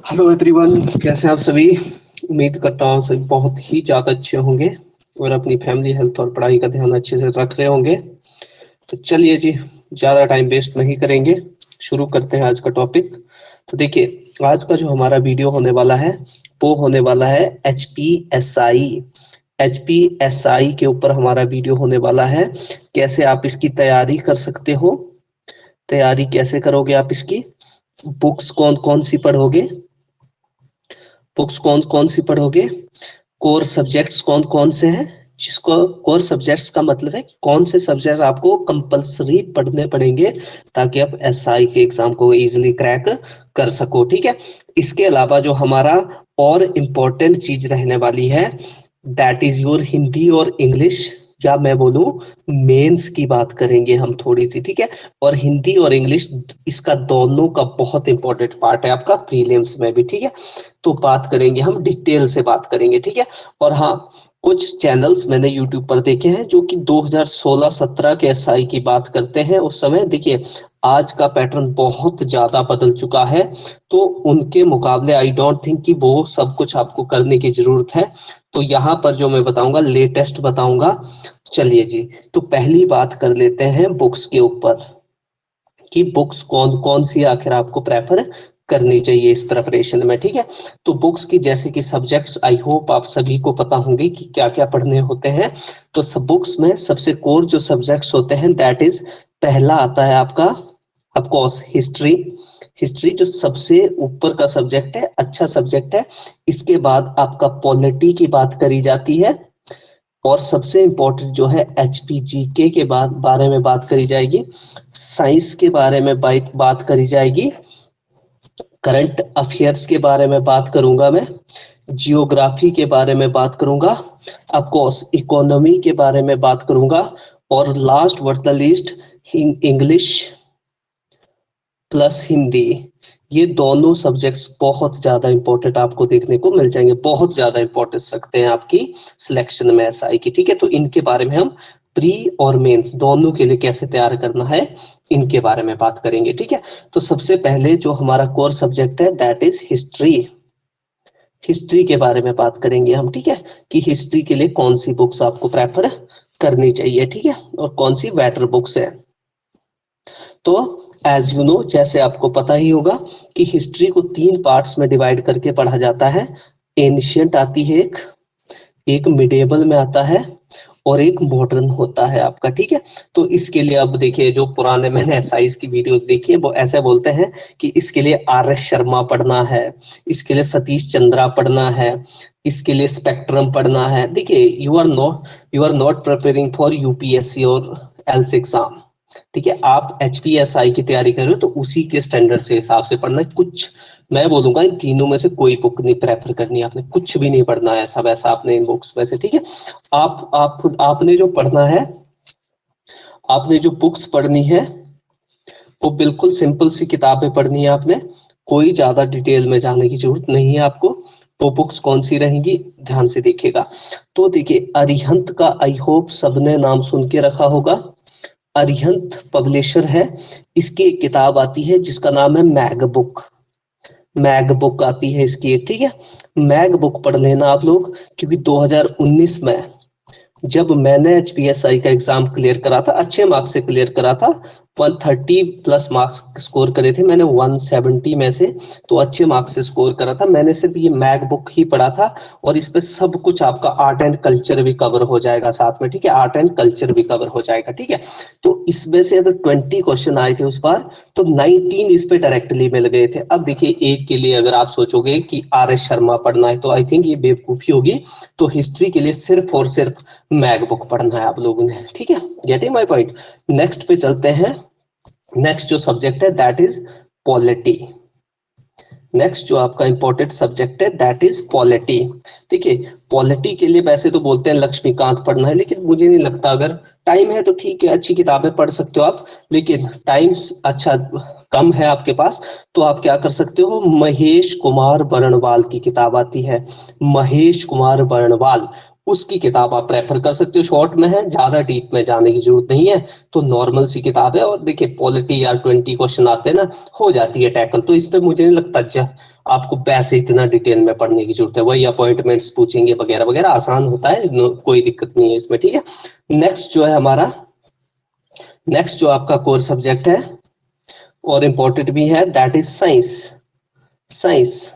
Hello everyone, कैसे हैं आप सभी। उम्मीद करता हूँ सभी बहुत ही ज़्यादा अच्छे होंगे और अपनी फैमिली हेल्थ और पढ़ाई का ध्यान अच्छे से रख रहे होंगे। तो चलिए जी, ज़्यादा टाइम वेस्ट नहीं करेंगे, शुरू करते हैं आज का टॉपिक। तो देखिए, आज का जो हमारा वीडियो होने वाला है वो होने वाला है एच पी एस आई के ऊपर हमारा वीडियो होने वाला है। कैसे आप इसकी तैयारी कर सकते हो, तैयारी कैसे करोगे आप इसकी, बुक्स कौन कौन सी पढ़ोगे, बुक्स कौन कौन सी पढ़ोगे, कोर सब्जेक्ट्स कौन कौन से हैं। जिसको कोर सब्जेक्ट्स का मतलब है कौन से सब्जेक्ट आपको कंपलसरी पढ़ने पड़ेंगे ताकि आप एसआई के एग्जाम को इजीली क्रैक कर सको। ठीक है, इसके अलावा जो हमारा और इम्पोर्टेंट चीज रहने वाली है दैट इज योर हिंदी और इंग्लिश, या मैं बोलूं मेंस की बात करेंगे हम थोड़ी सी। ठीक है, और हिंदी और इंग्लिश इसका दोनों का बहुत इंपॉर्टेंट पार्ट है आपका प्रीलिम्स में भी। ठीक है, तो बात करेंगे हम डिटेल से बात करेंगे। ठीक है, और हाँ, कुछ चैनल्स मैंने YouTube पर देखे हैं जो कि 2016-17 के एसआई की बात करते हैं। उस समय देखिए आज का पैटर्न बहुत ज्यादा बदल चुका है, तो उनके मुकाबले आई डोंट थिंक कि वो सब कुछ आपको करने की जरूरत है। तो यहाँ पर जो मैं बताऊंगा लेटेस्ट बताऊंगा। चलिए जी, तो पहली बात कर लेते हैं बुक्स के ऊपर कि बुक्स कौन कौन सी आखिर आपको प्रेफर करनी चाहिए इस प्रिपरेशन में। ठीक है, तो बुक्स की जैसे कि सब्जेक्ट्स आई होप आप सभी को पता होंगे कि क्या क्या पढ़ने होते हैं। तो सब बुक्स में सबसे कोर जो सब्जेक्ट्स होते हैं दैट इज, पहला आता है आपका ऑफकोर्स हिस्ट्री। हिस्ट्री जो सबसे ऊपर का सब्जेक्ट है, अच्छा सब्जेक्ट है। इसके बाद आपका पॉलिटी की बात करी जाती है, और सबसे इंपॉर्टेंट जो है एचपीजीके के बाद बारे में बात करी जाएगी, साइंस के बारे में बात करी जाएगी, करंट अफेयर्स के बारे में बात करूंगा मैं, जियोग्राफी के बारे में बात करूंगा, ऑफकोर्स इकोनॉमी के बारे में बात करूंगा, और last but the least English plus Hindi. ये दोनों सब्जेक्ट्स बहुत ज्यादा इंपॉर्टेंट आपको देखने को मिल जाएंगे, बहुत ज्यादा इंपॉर्टेंस रखते हैं आपकी सिलेक्शन में एसआई की। ठीक है, तो इनके बारे में हम प्री और मेंस दोनों के लिए कैसे तैयार करना है इनके बारे में बात करेंगे। ठीक है, तो सबसे पहले जो हमारा कोर सब्जेक्ट है दैट इज हिस्ट्री। हिस्ट्री के बारे में बात करेंगे हम। ठीक है, कि हिस्ट्री के लिए कौन सी बुक्स आपको प्रेफर करनी चाहिए। ठीक है, और कौन सी बेटर बुक्स है। तो एज यू नो, जैसे आपको पता ही होगा कि हिस्ट्री को तीन पार्ट्स में डिवाइड करके पढ़ा जाता है। एंशियंट आती है एक, एक मिडेवल में आता है, और एक मॉडर्न होता है आपका। ठीक है, तो इसके लिए अब देखिए, जो पुराने मैंने एसआईज की वीडियोस देखी है वो ऐसे बोलते हैं कि इसके लिए आर एस शर्मा पढ़ना है, इसके लिए सतीश चंद्रा पढ़ना है, इसके लिए स्पेक्ट्रम पढ़ना है। देखिए, you are not preparing for UPSC और एल्स एग्जाम। ठीक है, आप एचपीएसआई की तैयारी कर रहे हो तो उसी के स्टैंडर्ड से हिसाब से पढ़ना है। कुछ मैं बोलूंगा इन तीनों में से कोई बुक नहीं प्रेफर करनी है आपने, कुछ भी नहीं पढ़ना है ऐसा वैसा आपने इन बुक्स में से। ठीक है, आपने जो पढ़ना है, आपने जो बुक्स पढ़नी है वो बिल्कुल सिंपल सी किताबें पढ़नी है आपने, कोई ज्यादा डिटेल में जाने की जरूरत नहीं है आपको। वो बुक्स कौन सी रहेंगी ध्यान से देखिएगा। तो देखिए, अरिहंत का आई होप सबने नाम सुन के रखा होगा। अरिहंत पब्लिशर है, इसकी एक किताब आती है जिसका नाम है मैग बुक। मैग बुक आती है इसकी एक। ठीक है, मैग बुक पढ़ लेना आप लोग, क्योंकि 2019 में जब मैंने एचपीएसआई का एग्जाम क्लियर करा था, अच्छे मार्क्स से क्लियर करा था, 130 प्लस मार्क्स स्कोर करे थे मैंने 170 में से, तो अच्छे मार्क्स से स्कोर करा था। मैंने सिर्फ ये मैग बुक ही पढ़ा था, और इस पे सब कुछ आपका आर्ट एंड कल्चर भी कवर हो जाएगा साथ में। ठीक है, आर्ट एंड कल्चर भी कवर हो जाएगा। ठीक है, तो इसमें से अगर 20 क्वेश्चन आए थे उस बार, तो 19 इस पे डायरेक्टली मिल गए थे। अब देखिए, एक के लिए अगर आप सोचोगे कि आर एस शर्मा पढ़ना है तो आई थिंक ये बेवकूफी होगी। तो हिस्ट्री के लिए सिर्फ और सिर्फ मैग बुक पढ़ना है आप लोगों ने। ठीक है, गेटिंग माय पॉइंट। नेक्स्ट पे चलते हैं। नेक्स्ट जो सब्जेक्ट है दैट इज पॉलिटी। नेक्स्ट जो आपका इंपॉर्टेंट सब्जेक्ट है दैट इज पॉलिटी। देखिए, पॉलिटी के लिए वैसे तो बोलते हैं लक्ष्मीकांत पढ़ना है, लेकिन मुझे नहीं लगता, अगर टाइम है तो ठीक है, अच्छी किताबें पढ़ सकते हो आप, लेकिन टाइम अच्छा कम है आपके पास, तो आप क्या कर सकते हो, महेश कुमार बर्णवाल की किताब आती है, महेश कुमार बर्णवाल, उसकी किताब आप प्रेफर कर सकते हो। शॉर्ट में है, ज्यादा डीप में जाने की जरूरत नहीं है, तो नॉर्मल सी किताब है। और देखिए, पॉलिटी यार 20 क्वेश्चन आते हैं ना, हो जाती है टैकल, तो इस पे मुझे नहीं लगता आपको वैसे इतना डिटेल में पढ़ने की जरूरत है, वही अपॉइंटमेंट्स पूछेंगे वगैरह वगैरह, आसान होता है, कोई दिक्कत नहीं है इसमें, ठीक है। नेक्स्ट जो है हमारा, नेक्स्ट जो आपका कोर सब्जेक्ट है और इम्पोर्टेंट भी है, दैट इज साइंस। साइंस,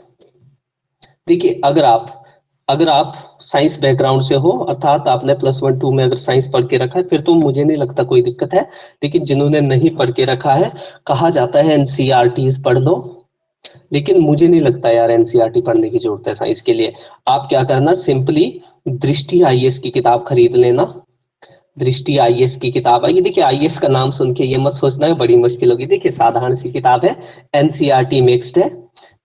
देखिए अगर आप साइंस बैकग्राउंड से हो, अर्थात आपने +1 2 में अगर साइंस पढ़ के रखा है, फिर तो मुझे नहीं लगता कोई दिक्कत है। लेकिन जिन्होंने नहीं पढ़ के रखा है, कहा जाता है एनसीईआरटीज पढ़ लो, लेकिन मुझे नहीं लगता यार एनसीईआरटी पढ़ने की जरूरत है साइंस के लिए। आप क्या करना, सिंपली दृष्टि आईएएस की किताब खरीद लेना। दृष्टि आईएएस की किताब आएगी, देखिए आईएएस का नाम सुन के ये मत सोचना है बड़ी मुश्किल होगी, देखिए साधारण सी किताब है, एनसीईआरटी मिक्स्ड है,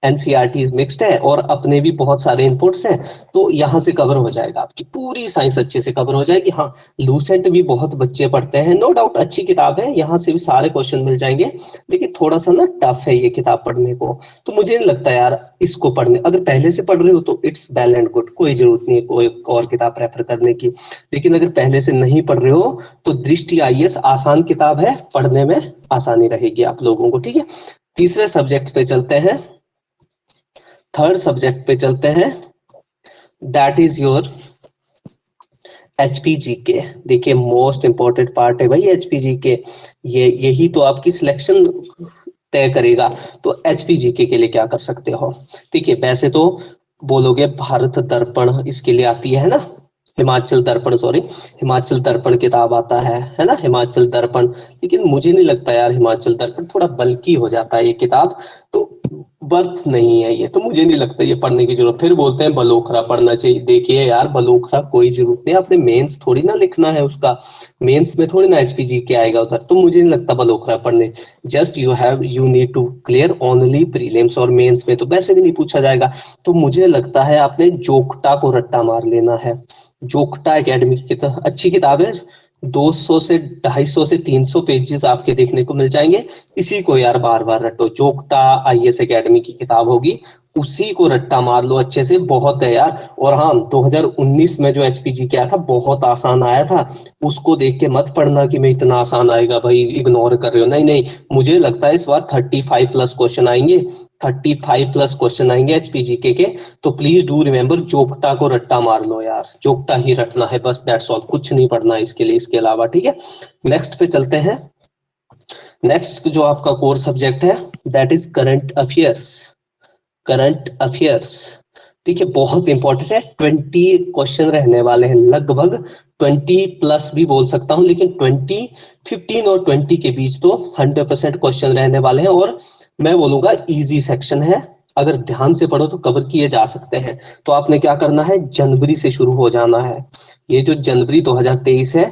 एनसीईआरटी मिक्स्ड है और अपने भी बहुत सारे इनपुट्स हैं, तो यहाँ से कवर हो जाएगा, आपकी पूरी साइंस अच्छे से कवर हो जाएगी। हाँ, लूसेंट भी बहुत बच्चे पढ़ते हैं, नो डाउट अच्छी किताब है, यहाँ से भी सारे क्वेश्चन मिल जाएंगे, लेकिन थोड़ा सा ना टफ है ये किताब पढ़ने को, तो मुझे नहीं लगता यार इसको पढ़ने, अगर पहले से पढ़ रहे हो तो इट्स वेल एंड गुड, कोई जरूरत नहीं है कोई और किताब प्रेफर करने की। लेकिन अगर पहले से नहीं पढ़ रहे हो तो दृष्टि आईएएस आसान किताब है, पढ़ने में आसानी रहेगी आप लोगों को, ठीक है। तीसरे सब्जेक्ट पे चलते हैं, थर्ड सब्जेक्ट पे चलते हैं, दैट इज योर एचपीजी के। देखिए मोस्ट इंपॉर्टेंट पार्ट है भाई एचपीजी के, ये यही तो आपकी सिलेक्शन तय करेगा। तो एचपीजी के लिए क्या कर सकते हो, देखिए वैसे तो बोलोगे भारत दर्पण इसके लिए आती है ना, हिमाचल दर्पण, सॉरी हिमाचल दर्पण किताब आता है ना, हिमाचल दर्पण, लेकिन मुझे नहीं लगता यार हिमाचल दर्पण थोड़ा बल्कि हो जाता है ये किताब, तो वर्थ नहीं है ये, तो मुझे नहीं लगता ये पढ़ने की जरूरत। फिर बोलते हैं बलोखरा पढ़ना चाहिए, देखिए यार बलोखरा कोई जरूरत नहीं, आपने मेंस थोड़ी ना लिखना है उसका, मेंस में थोड़ी ना एचपीजी के आएगा उधर, तो मुझे नहीं लगता बलोखरा पढ़ने, just you need to clear only prelims, और मेंस में तो वैसे भी नहीं पूछा जाएगा। तो मुझे लगता है आपने जोगटा को रट्टा मार लेना है, जोगटा एकेडमी की किताब अच्छी किताब है, 200 से 250 से 300 पेजेस आपके देखने को मिल जाएंगे, इसी को यार बार बार रटो, जोगटा आईएएस एकेडमी की किताब होगी, उसी को रट्टा मार लो अच्छे से, बहुत है यार। और हाँ, 2019 में जो एचपीजी क्या था बहुत आसान आया था, उसको देख के मत पढ़ना कि मैं इतना आसान आएगा भाई इग्नोर कर रहे हो, नहीं नहीं, मुझे लगता है इस बार 35+ क्वेश्चन आएंगे, 35+ क्वेश्चन आएंगे एचपीजी के, तो प्लीज डू रिमेम्बर जोगटा को रट्टा मार लो यार, जोगटा ही रटना है बस, दैट्स ऑल, कुछ नहीं पढ़ना है इसके लिए, इसके अलावा, ठीक है। नेक्स्ट पे चलते हैं, नेक्स्ट जो आपका कोर सब्जेक्ट है that is current affairs. Current affairs देखिए बहुत इंपॉर्टेंट है, 20 क्वेश्चन रहने वाले हैं, लगभग 20+ भी बोल सकता हूं, लेकिन 15 और 20 के बीच तो 100% क्वेश्चन रहने वाले हैं, और मैं बोलूंगा इजी सेक्शन है, अगर ध्यान से पढ़ो तो कवर किए जा सकते हैं। तो आपने क्या करना है, जनवरी से शुरू हो जाना है, ये जो जनवरी 2023 है,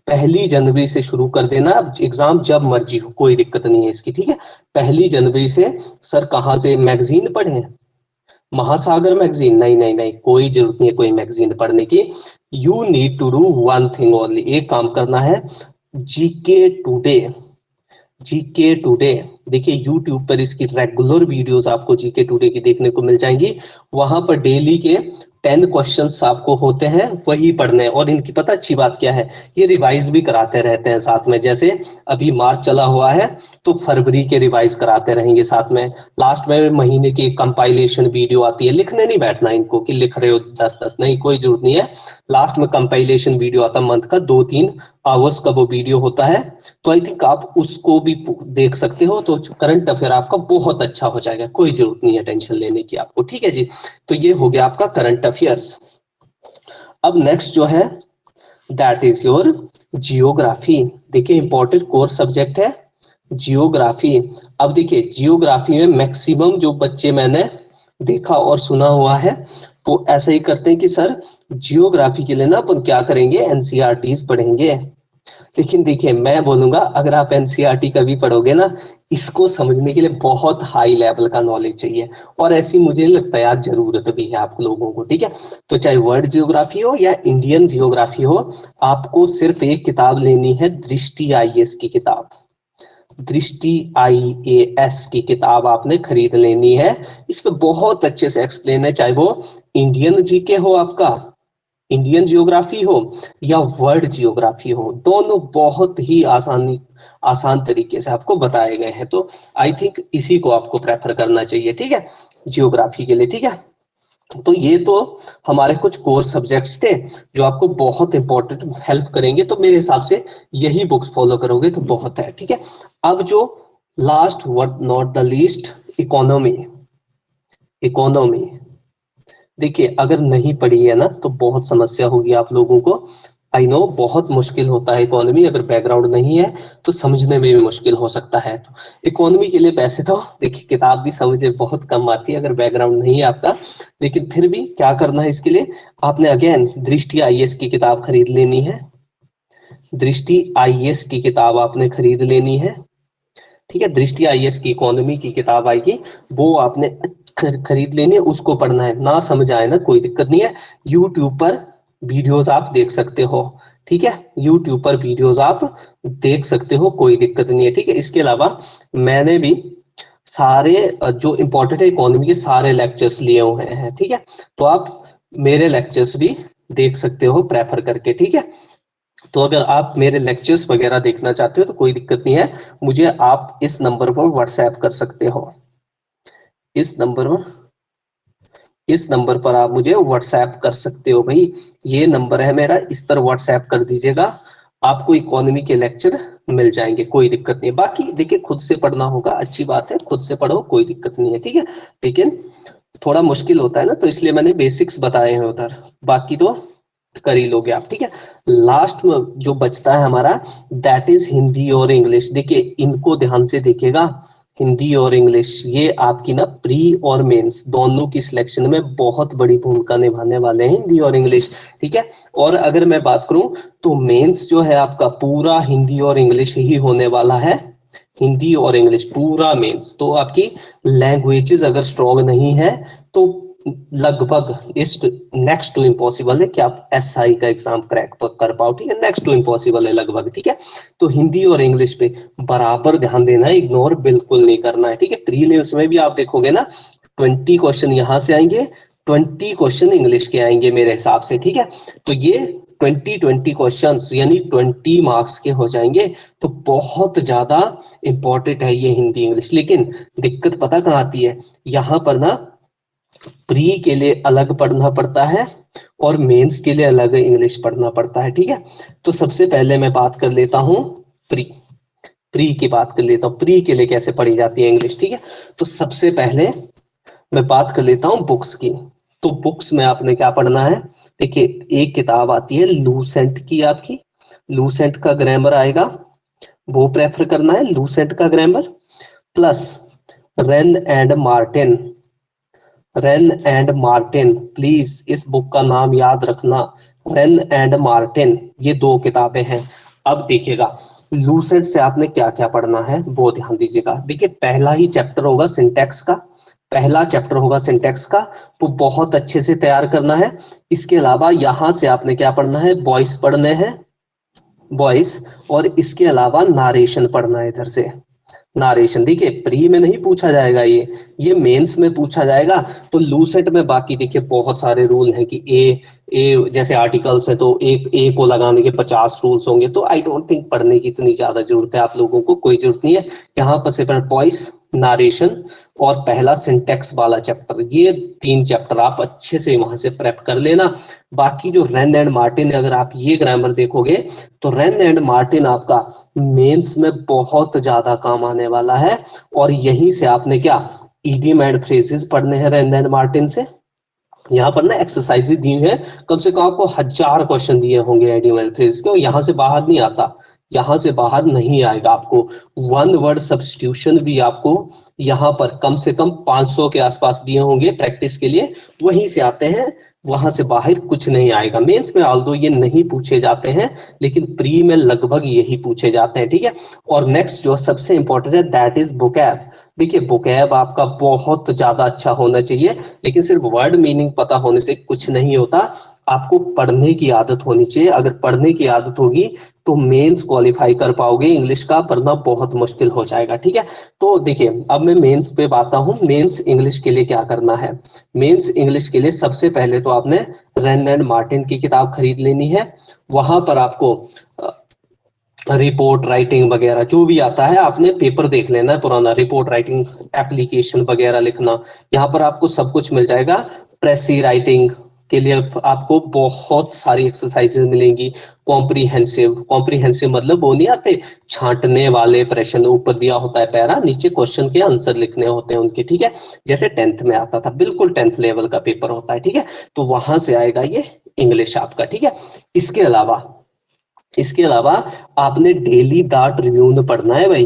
1 जनवरी से शुरू कर देना, एग्जाम जब मर्जी हो कोई दिक्कत नहीं है इसकी, ठीक है। 1 जनवरी से सर कहाँ से मैगजीन पढ़े, महासागर मैगजीन, नहीं नहीं नहीं, कोई जरूरत नहीं है कोई मैगजीन पढ़ने की, you need to do one thing only, एक काम करना है, जीके टुडे। जीके टुडे देखिए यूट्यूब पर इसकी रेगुलर वीडियोस आपको जीके टुडे की देखने को मिल जाएंगी, वहां पर डेली के 10 क्वेश्चंस आपको होते हैं, वही पढ़ने हैं। और इनकी पता अच्छी बात क्या है, ये रिवाइज भी कराते रहते हैं साथ में, जैसे अभी मार्च चला हुआ है तो फरवरी के रिवाइज कराते रहेंगे साथ में, लास्ट में महीने की कंपाइलेशन वीडियो आती है, लिखने नहीं बैठना इनको कि लिख रहे हो 10-10, नहीं कोई जरूरत नहीं है, लास्ट में कंपाइलेशन वीडियो आता है मंथ का, 2-3 आवर्स का वो वीडियो होता है, तो आई थिंक आप उसको भी देख सकते हो, तो करंट अफेयर आपका बहुत अच्छा हो जाएगा, कोई जरूरत नहीं है टेंशन लेने की आपको, ठीक है जी। तो ये हो गया आपका करंट अफेयर्स। अब नेक्स्ट जो है दैट इज योर जियोग्राफी, देखिए इंपॉर्टेंट कोर सब्जेक्ट है जियोग्राफी। अब देखिए जियोग्राफी में मैक्सिमम जो बच्चे मैंने देखा और सुना हुआ है वो ऐसा ही करते हैं कि सर जियोग्राफी के लिए ना अपन क्या करेंगे, एनसीईआरटीज पढ़ेंगे, लेकिन देखिए मैं बोलूंगा अगर आप एनसीईआरटी का भी पढ़ोगे ना, इसको समझने के लिए बहुत हाई लेवल का नॉलेज चाहिए, और ऐसी मुझे नहीं लगता यार जरूरत भी है आप लोगों को, ठीक है। तो चाहे वर्ल्ड जियोग्राफी हो या इंडियन जियोग्राफी हो, आपको सिर्फ एक किताब लेनी है, दृष्टि आईएएस की किताब, दृष्टि आईएएस की किताब आपने खरीद लेनी है, इस पे बहुत अच्छे से एक्सप्लेन है, चाहे वो इंडियन जीके हो आपका, इंडियन जियोग्राफी हो या वर्ल्ड जियोग्राफी हो, दोनों बहुत ही आसान तरीके से आपको बताए गए हैं, तो आई थिंक इसी को आपको प्रेफर करना चाहिए, ठीक है। जियोग्राफी के लिए, ठीक है। तो ये तो हमारे कुछ कोर सब्जेक्ट्स थे जो आपको बहुत इंपॉर्टेंट हेल्प करेंगे, तो मेरे हिसाब से यही बुक्स फॉलो करोगे तो बहुत है, ठीक है। अब जो last but not the least, economy. Economy देखिए, अगर नहीं पढ़ी है ना तो बहुत समस्या होगी आप लोगों को। आई नो बहुत मुश्किल होता है इकोनॉमी, अगर बैकग्राउंड नहीं है तो समझने में भी मुश्किल हो सकता है। तो इकोनॉमी के लिए वैसे तो देखिए किताब भी समझे बहुत कम आती है अगर बैकग्राउंड नहीं है आपका, लेकिन फिर भी क्या करना है इसके लिए, आपने अगेन दृष्टि आईएएस की किताब खरीद लेनी है। दृष्टि आईएएस की किताब आपने खरीद लेनी है, ठीक है। दृष्टि आईएएस की इकोनॉमी की किताब आएगी, वो आपने खरीद लेनी है, उसको पढ़ना है। ना समझ आए ना कोई दिक्कत नहीं है, यूट्यूब पर वीडियोस आप देख सकते हो, ठीक है। यूट्यूब पर वीडियोस आप देख सकते हो, कोई दिक्कत नहीं है, ठीक है। इसके अलावा मैंने भी सारे जो इम्पोर्टेंट है इकोनॉमी के सारे लेक्चर्स लिए हुए हैं, ठीक है। तो आप मेरे लेक्चर्स भी देख सकते हो प्रेफर करके, ठीक है। तो अगर आप मेरे लेक्चर्स वगैरह देखना चाहते हो तो कोई दिक्कत नहीं है, मुझे आप इस नंबर पर व्हाट्सएप कर सकते हो। इस नंबर पर आप मुझे व्हाट्सएप कर सकते हो भाई, ये नंबर है मेरा, इस पर व्हाट्सएप कर दीजिएगा, आपको इकोनॉमी के लेक्चर मिल जाएंगे, कोई दिक्कत नहीं है। बाकी देखिए खुद से पढ़ना होगा, अच्छी बात है, खुद से पढ़ो, कोई दिक्कत नहीं है, ठीक है। लेकिन थोड़ा मुश्किल होता है ना, तो इसलिए मैंने बेसिक्स बताए हैं उधर, बाकी तो कर ही लोगे आप, ठीक है। लास्ट में जो बचता है हमारा, दैट इज हिंदी और इंग्लिश। देखिए इनको ध्यान से देखिएगा, हिंदी और इंग्लिश ये आपकी ना प्री और मेंस दोनों की सिलेक्शन में बहुत बड़ी भूमिका निभाने वाले हैं, हिंदी और इंग्लिश, ठीक है। और अगर मैं बात करूं तो मेंस जो है आपका पूरा हिंदी और इंग्लिश ही होने वाला है, हिंदी और इंग्लिश पूरा मेंस। तो आपकी लैंग्वेजेस अगर स्ट्रॉन्ग नहीं है तो लगभग इस नेक्स्ट टू इम्पॉसिबल है कि आप एसआई का एग्जाम क्रैक कर पाओ, ठीक है। नेक्स्ट टू इम्पॉसिबल है लगभग, ठीक है। तो हिंदी और इंग्लिश पे बराबर ध्यान देना है, इग्नोर बिल्कुल नहीं करना है, ठीक है। प्रीलिम्स में भी आप देखोगे ना 20 क्वेश्चन यहाँ से आएंगे, 20 क्वेश्चन इंग्लिश के आएंगे मेरे हिसाब से, ठीक है। तो ये 20 क्वेश्चन यानी 20 मार्क्स के हो जाएंगे, तो बहुत ज्यादा इंपॉर्टेंट है ये हिंदी इंग्लिश। लेकिन दिक्कत पता कहाँ आती है, यहाँ पर ना प्री के लिए अलग पढ़ना पड़ता है और मेंस के लिए अलग इंग्लिश पढ़ना पड़ता है, ठीक है। तो सबसे पहले मैं बात कर लेता हूँ प्री, प्री की बात कर लेता हूँ, प्री के लिए कैसे पढ़ी जाती है इंग्लिश, ठीक है। तो सबसे पहले मैं बात कर लेता हूँ बुक्स की। तो बुक्स में आपने क्या पढ़ना है, देखिए एक किताब आती है लूसेंट की, आपकी लूसेंट का ग्रामर आएगा, वो प्रेफर करना है, लूसेंट का grammar plus rain and Martin. Rain and Martin, please इस बुक का नाम याद रखना, रेन एंड मार्टिन, ये दो किताबें हैं। अब देखिएगा लूसेंट से आपने क्या क्या पढ़ना है वो ध्यान दीजिएगा। देखिए पहला ही चैप्टर होगा सिंटैक्स का, पहला चैप्टर होगा सिंटैक्स का, वो बहुत अच्छे से तैयार करना है। इसके अलावा यहाँ से आपने क्या पढ़ना है, वॉइस पढ़ने हैं, वॉइस, और इसके अलावा नारेशन पढ़ना है इधर से, नारेशन। देखिए प्री में नहीं पूछा जाएगा ये मेंस में पूछा जाएगा। तो लूसेट में बाकी देखिए बहुत सारे रूल हैं कि ए जैसे आर्टिकल्स है तो एक ए को लगाने के 50 रूल्स होंगे, तो आई डोंट थिंक पढ़ने की इतनी ज्यादा जरूरत है आप लोगों को, कोई जरूरत नहीं है। यहाँ पर सिर्फ वॉइस, नारेशन और पहला सिंटेक्स वाला चैप्टर, ये 3 चैप्टर आप अच्छे से वहां से प्रेप कर लेना। बाकी जो रेन एंड मार्टिन, अगर आप ये ग्रामर देखोगे तो रेन एंड मार्टिन आपका मेंस में बहुत ज्यादा काम आने वाला है। और यहीं से आपने क्या इडियम एंड फ्रेजेस पढ़ने हैं रेन एंड मार्टिन से। यहाँ पर ना एक्सरसाइज दी है, कम से कम आपको 1000 क्वेश्चन दिए होंगे एडियम एंड फ्रेज के, यहाँ से बाहर नहीं आता, यहाँ से बाहर नहीं आएगा आपको। वन वर्ड सब्स्टिट्यूशन भी आपको यहाँ पर कम से कम 500 के आसपास दिए होंगे प्रैक्टिस के लिए, वहीं से आते हैं, वहां से बाहर कुछ नहीं आएगा। मेंस में आल्दो ये नहीं पूछे जाते हैं, लेकिन प्री में लगभग यही पूछे जाते हैं, ठीक है। और नेक्स्ट जो सबसे इंपॉर्टेंट है दैट इज बुकैब। देखिए बुकैब आपका बहुत ज्यादा अच्छा होना चाहिए, लेकिन सिर्फ वर्ड मीनिंग पता होने से कुछ नहीं होता, आपको पढ़ने की आदत होनी चाहिए। अगर पढ़ने की आदत होगी तो मेंस क्वालिफाई कर पाओगे, इंग्लिश का पढ़ना बहुत मुश्किल हो जाएगा, ठीक है। तो देखिए अब मैं मेंस पे आता हूँ, मेंस इंग्लिश के लिए क्या करना है। मेंस इंग्लिश के लिए सबसे पहले तो आपने रेन एंड मार्टिन की किताब खरीद लेनी है, वहां पर आपको रिपोर्ट राइटिंग वगैरह जो भी आता है आपने पेपर देख लेना है पुराना, रिपोर्ट राइटिंग, एप्लीकेशन वगैरह लिखना, यहाँ पर आपको सब कुछ मिल जाएगा। प्रेसी राइटिंग के लिए आपको बहुत सारी एक्सरसाइजेज मिलेंगी। कॉम्प्रीहेंसिव, कॉम्प्रीहेंसिव मतलब वो नहीं आते छांटने वाले प्रश्न, ऊपर दिया होता है पैरा, नीचे क्वेश्चन के आंसर लिखने होते हैं उनके, ठीक है, जैसे 10th में आता था, बिल्कुल 10th लेवल का पेपर होता है, ठीक है। तो वहां से आएगा ये इंग्लिश आपका, ठीक है। इसके अलावा इसके अलावा आपने डेली द ट्रिब्यून पढ़ना है भाई।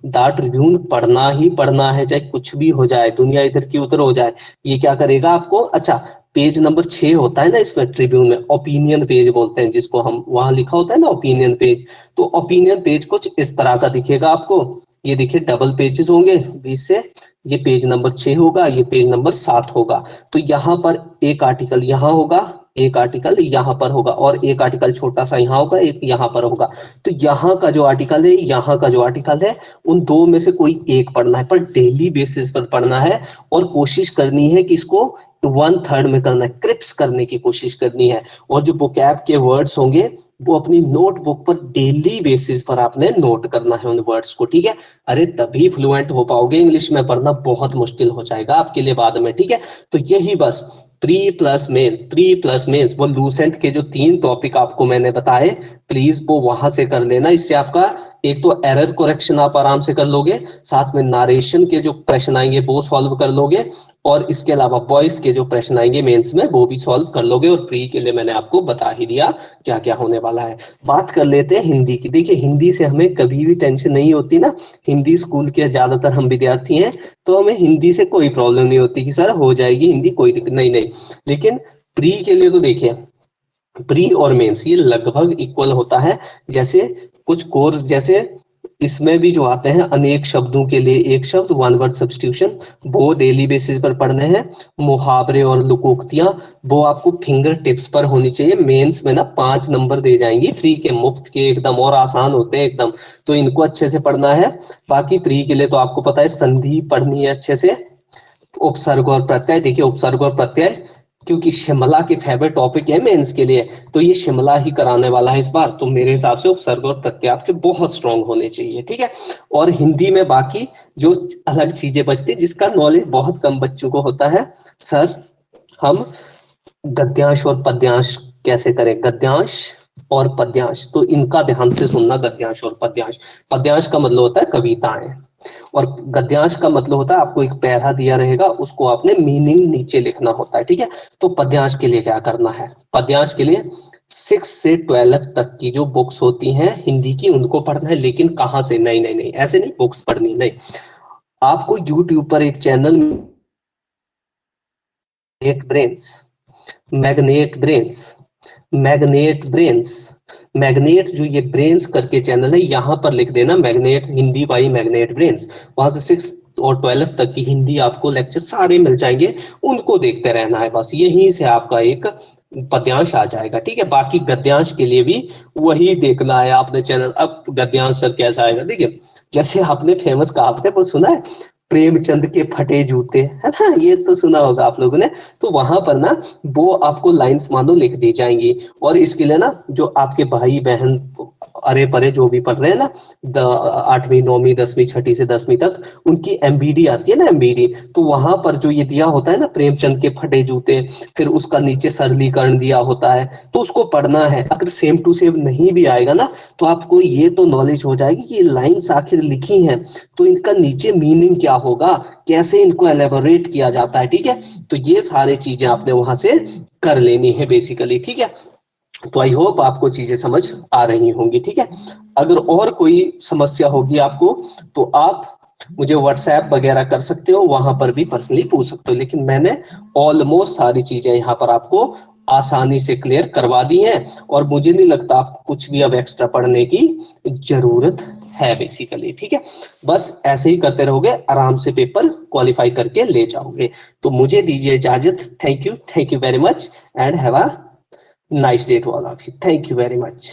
द ट्रिब्यून पढ़ना ही पढ़ना है, चाहे कुछ भी हो जाए, दुनिया इधर की उधर हो जाए। ये क्या करेगा आपको, अच्छा पेज नंबर 6 होता है ना इसमें ट्रिब्यून में, ओपिनियन पेज बोलते हैं जिसको हम, वहां लिखा होता है ना ओपिनियन पेज। तो ओपिनियन पेज कुछ इस तरह का दिखेगा आपको। ये देखिए डबल पेजेस होंगे बीच से, ये पेज नंबर 6 होगा, ये पेज नंबर 7 होगा। तो यहाँ पर एक आर्टिकल यहाँ होगा, एक आर्टिकल यहाँ पर होगा, और एक आर्टिकल छोटा सा यहाँ होगा, एक यहाँ पर होगा। तो यहाँ का जो आर्टिकल है, यहाँ का जो आर्टिकल है, उन दो में से कोई एक पढ़ना है, पर डेली बेसिस पर पढ़ना है। और कोशिश करनी है कि इसको 1/3 में करना है, क्रिप्स करने की कोशिश करनी है। और जो वोकैब के वर्ड्स होंगे वो अपनी नोटबुक पर डेली बेसिस पर आपने नोट करना है उन वर्ड्स को, ठीक है। अरे तभी फ्लुएंट हो पाओगे इंग्लिश में, पढ़ना बहुत मुश्किल हो जाएगा आपके लिए बाद में, ठीक है। तो यही बस pre plus mains, pre plus mains, वो लूसेंट के जो 3 टॉपिक आपको मैंने बताए, प्लीज वो वहां से कर लेना। इससे आपका एक तो एरर करेक्शन आप आराम से कर लोगे, साथ में नारेशन के जो प्रश्न आएंगे वो सॉल्व कर लोगे, और इसके अलावा वॉइस के जो प्रश्न आएंगे मेंस में वो भी सॉल्व कर लोगे। और प्री के लिए मैंने आपको बता ही दिया क्या क्या होने वाला है। बात कर लेते हैं हिंदी की। देखिए हिंदी से हमें कभी भी टेंशन नहीं होती ना, हिंदी स्कूल के ज्यादातर हम विद्यार्थी हैं, तो हमें हिंदी से कोई प्रॉब्लम नहीं होती कि सर हो जाएगी हिंदी, कोई दिक्कत नहीं। नहीं, लेकिन प्री के लिए तो देखिए, प्री और मेंस ये लगभग इक्वल होता है। जैसे कुछ कोर्स, जैसे इसमें भी जो आते हैं अनेक शब्दों के लिए एक शब्द, 1 वर्ड सब्स्टिट्यूशन, वो डेली बेसिस पर पढ़ने हैं। मुहावरे और लुकोक्तियां, वो आपको फिंगर टिप्स पर होनी चाहिए। मेंस में ना 5 नंबर दे जाएंगी फ्री के, मुफ्त के एकदम, और आसान होते हैं एकदम, तो इनको अच्छे से पढ़ना है। बाकी प्री के लिए तो आपको पता है संधि पढ़नी है अच्छे से, उपसर्ग और प्रत्यय। देखिए उपसर्ग और प्रत्यय, क्योंकि शिमला के फेवरेट टॉपिक है मेंस के लिए, तो ये शिमला ही कराने वाला है इस बार, तो मेरे हिसाब से उपसर्ग और प्रत्यय आपके बहुत स्ट्रांग होने चाहिए, ठीक है। और हिंदी में बाकी जो अलग चीजें बचती, जिसका नॉलेज बहुत कम बच्चों को होता है, सर हम गद्यांश और पद्यांश कैसे करें, गद्यांश और पद्यांश, तो इनका ध्यान से सुनना। गद्यांश और पद्यांश, पद्यांश का मतलब होता है कविताएं, और गद्यांश का मतलब होता है आपको एक पैरा दिया रहेगा, उसको आपने मीनिंग नीचे लिखना होता है, ठीक है। तो पद्यांश के लिए क्या करना है, पद्यांश के लिए 6 से 12 तक की जो बुक्स होती हैं हिंदी की उनको पढ़ना है। लेकिन कहाँ से, नहीं नहीं नहीं, ऐसे नहीं बुक्स पढ़नी, नहीं, आपको यूट्यूब पर एक channel magnet brains, magnet brains, magnet brains, magnet जो ये ब्रेन्स करके चैनल है, यहाँ पर लिख देना magnet Hindi by magnet brains. वहां से 6 और 12 तक की हिंदी आपको लेक्चर सारे मिल जाएंगे, उनको देखते रहना है बस, यहीं से आपका एक पद्यांश आ जाएगा, ठीक है। बाकी गद्यांश के लिए भी वही देखना है आपने चैनल। अब गद्यांश सर कैसा आएगा, देखिए जैसे आपने फेमस कहावत है वो सुना है, प्रेमचंद के फटे जूते, है ना, ये तो सुना होगा आप लोगों ने। तो वहां पर ना वो आपको लाइंस मानो लिख दी जाएंगी, और इसके लिए ना जो आपके भाई बहन अरे परे जो भी पढ़ रहे हैं ना, 8वीं 9वीं 10वीं 6ठी से 10वीं तक, उनकी एमबीडी आती है ना, एमबीडी, तो वहां पर जो ये दिया होता है ना प्रेमचंद के फटे जूते, फिर उसका नीचे सरलीकरण दिया होता है, तो उसको पढ़ना है। अगर सेम टू सेम नहीं भी आएगा ना, तो आपको ये तो नॉलेज हो जाएगी कि ये लाइंस आखिर लिखी हैं तो इनका नीचे मीनिंग क्या होगा, कैसे इनको एलेबोरेट किया जाता है, ठीक है। तो ये सारी चीजें आपने वहां से कर लेनी है बेसिकली, ठीक है। तो आई होप आपको चीजें समझ आ रही होंगी, ठीक है। अगर और कोई समस्या होगी आपको तो आप मुझे व्हाट्सएप वगैरह कर सकते हो, वहां पर भी पर्सनली पूछ सकते हो। लेकिन मैंने ऑलमोस्ट सारी चीजें यहाँ पर आपको आसानी से क्लियर करवा दी हैं, और मुझे नहीं लगता आपको कुछ भी अब एक्स्ट्रा पढ़ने की जरूरत है बेसिकली, ठीक है। बस ऐसे ही करते रहोगे, आराम से पेपर क्वालिफाई करके ले जाओगे। तो मुझे दीजिए इजाजत। Thank you very much, and have a nice day to all of you. Thank you very much.